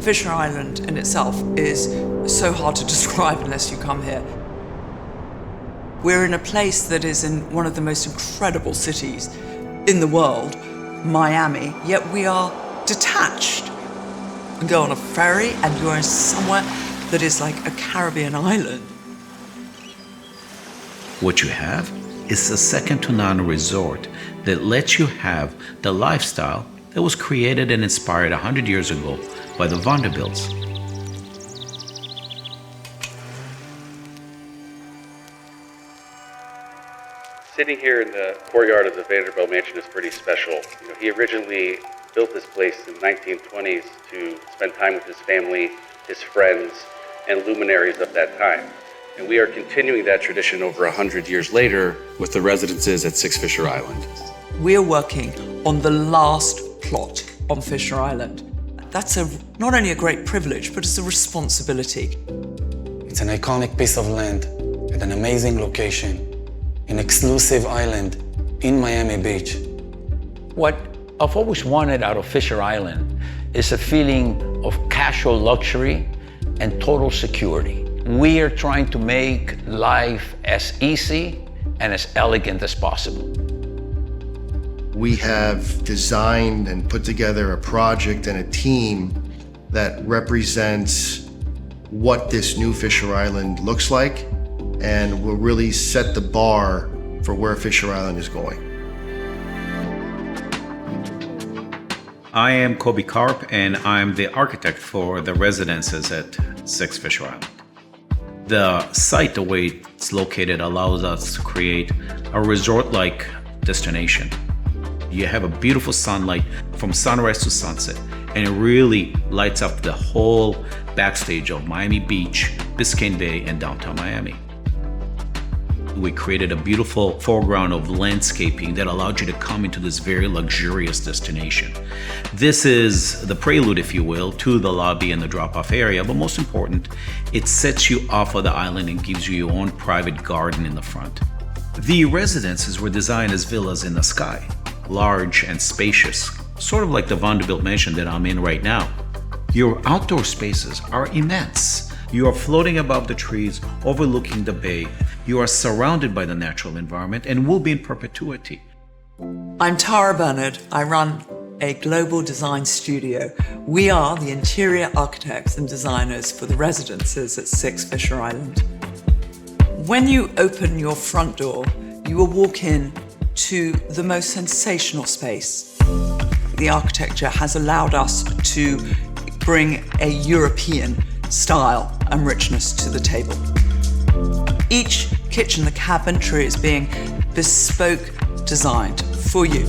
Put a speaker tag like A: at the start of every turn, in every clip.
A: Fisher Island in itself is so hard to describe unless you come here. We're in a place that is in one of the most incredible cities in the world, Miami, yet we are detached. You go on a ferry and you're in somewhere that is like a Caribbean island.
B: What you have is a second-to-none resort that lets you have the lifestyle that was created and inspired 100 years ago by the Vanderbilts.
C: Sitting here in the courtyard of the Vanderbilt Mansion is pretty special. He originally built this place in the 1920s to spend time with his family, his friends, and luminaries of that time. And we are continuing that tradition over 100 years later with the residences at 6 Fisher Island.
A: We are working on the last plot on Fisher Island. That's not only a great privilege, but it's a responsibility.
D: It's an iconic piece of land at an amazing location, an exclusive island in Miami Beach.
E: What I've always wanted out of Fisher Island is a feeling of casual luxury and total security. We are trying to make life as easy and as elegant as possible.
F: We have designed and put together a project and a team that represents what this new Fisher Island looks like and will really set the bar for where Fisher Island is going.
B: I am Kobe Karp, and I'm the architect for the residences at 6 Fisher Island. The site, the way it's located, allows us to create a resort-like destination. You have a beautiful sunlight from sunrise to sunset, and it really lights up the whole backstage of Miami Beach, Biscayne Bay, and downtown Miami. We created a beautiful foreground of landscaping that allowed you to come into this very luxurious destination. This is the prelude, if you will, to the lobby and the drop-off area, but most important, it sets you off of the island and gives you your own private garden in the front. The residences were designed as villas in the sky, large and spacious, sort of like the Vanderbilt mansion that I'm in right now. Your outdoor spaces are immense. You are floating above the trees, overlooking the bay. You are surrounded by the natural environment and will be in perpetuity.
A: I'm Tara Bernerd. I run a global design studio. We are the interior architects and designers for the residences at 6 Fisher Island. When you open your front door, you will walk in to the most sensational space. The architecture has allowed us to bring a European style and richness to the table. Each kitchen, the cabinetry is being bespoke designed for you.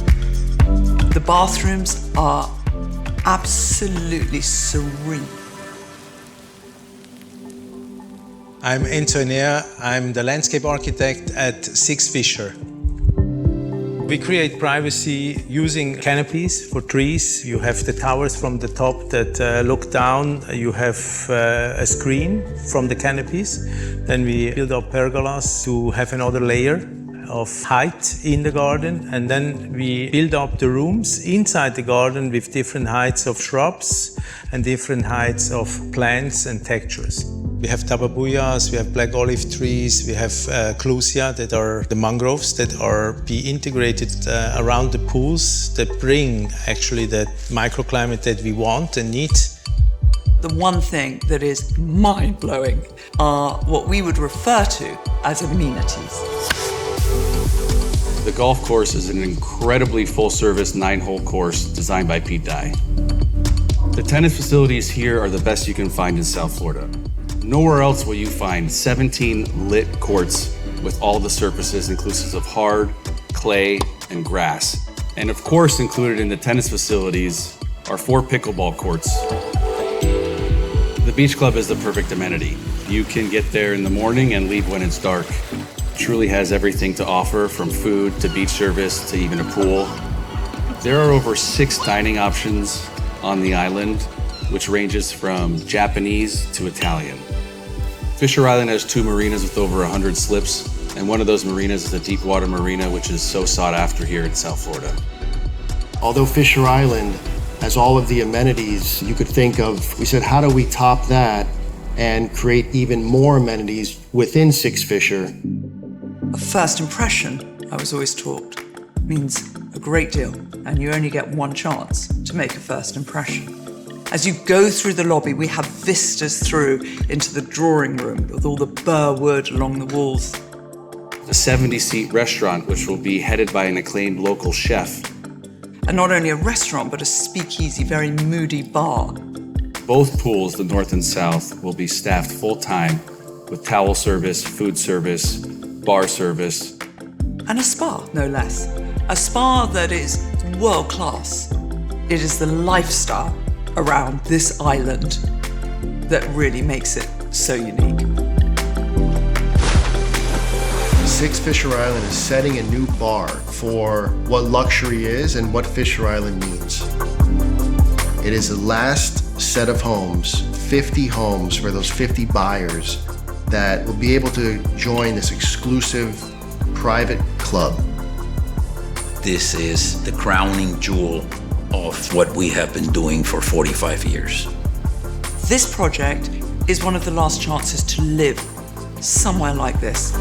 A: The bathrooms are absolutely serene.
G: I'm Enea. I'm the landscape architect at 6 Fisher. We create privacy using canopies for trees. You have the towers from the top that look down. You have a screen from the canopies. Then we build up pergolas to have another layer of height in the garden. And then we build up the rooms inside the garden with different heights of shrubs and different heights of plants and textures. We have tababuyas, we have black olive trees, we have clusia that are the mangroves that are integrated around the pools that bring actually that microclimate that we want and need.
A: The one thing that is mind-blowing are what we would refer to as amenities.
C: The golf course is an incredibly full-service 9-hole course designed by Pete Dye. The tennis facilities here are the best you can find in South Florida. Nowhere else will you find 17 lit courts with all the surfaces inclusive of hard, clay, and grass. And of course, included in the tennis facilities are 4 pickleball courts. The beach club is the perfect amenity. You can get there in the morning and leave when it's dark. It truly has everything to offer, from food to beach service to even a pool. There are over 6 dining options on the island, which ranges from Japanese to Italian. Fisher Island has 2 marinas with over 100 slips, and one of those marinas is the Deepwater Marina, which is so sought after here in South Florida.
F: Although Fisher Island as all of the amenities you could think of. We said, how do we top that and create even more amenities within Six Fisher?
A: A first impression, I was always taught, means a great deal, and you only get one chance to make a first impression. As you go through the lobby, we have vistas through into the drawing room with all the burr wood along the walls.
C: A 70-seat restaurant, which will be headed by an acclaimed local chef.
A: And not only a restaurant, but a speakeasy, very moody bar.
C: Both pools, the north and south, will be staffed full-time with towel service, food service, bar service.
A: And a spa, no less. A spa that is world-class. It is the lifestyle around this island that really makes it so unique.
F: Six Fisher Island is setting a new bar for what luxury is and what Fisher Island means. It is the last set of homes, 50 homes for those 50 buyers that will be able to join this exclusive private club.
E: This is the crowning jewel of what we have been doing for 45 years.
A: This project is one of the last chances to live somewhere like this.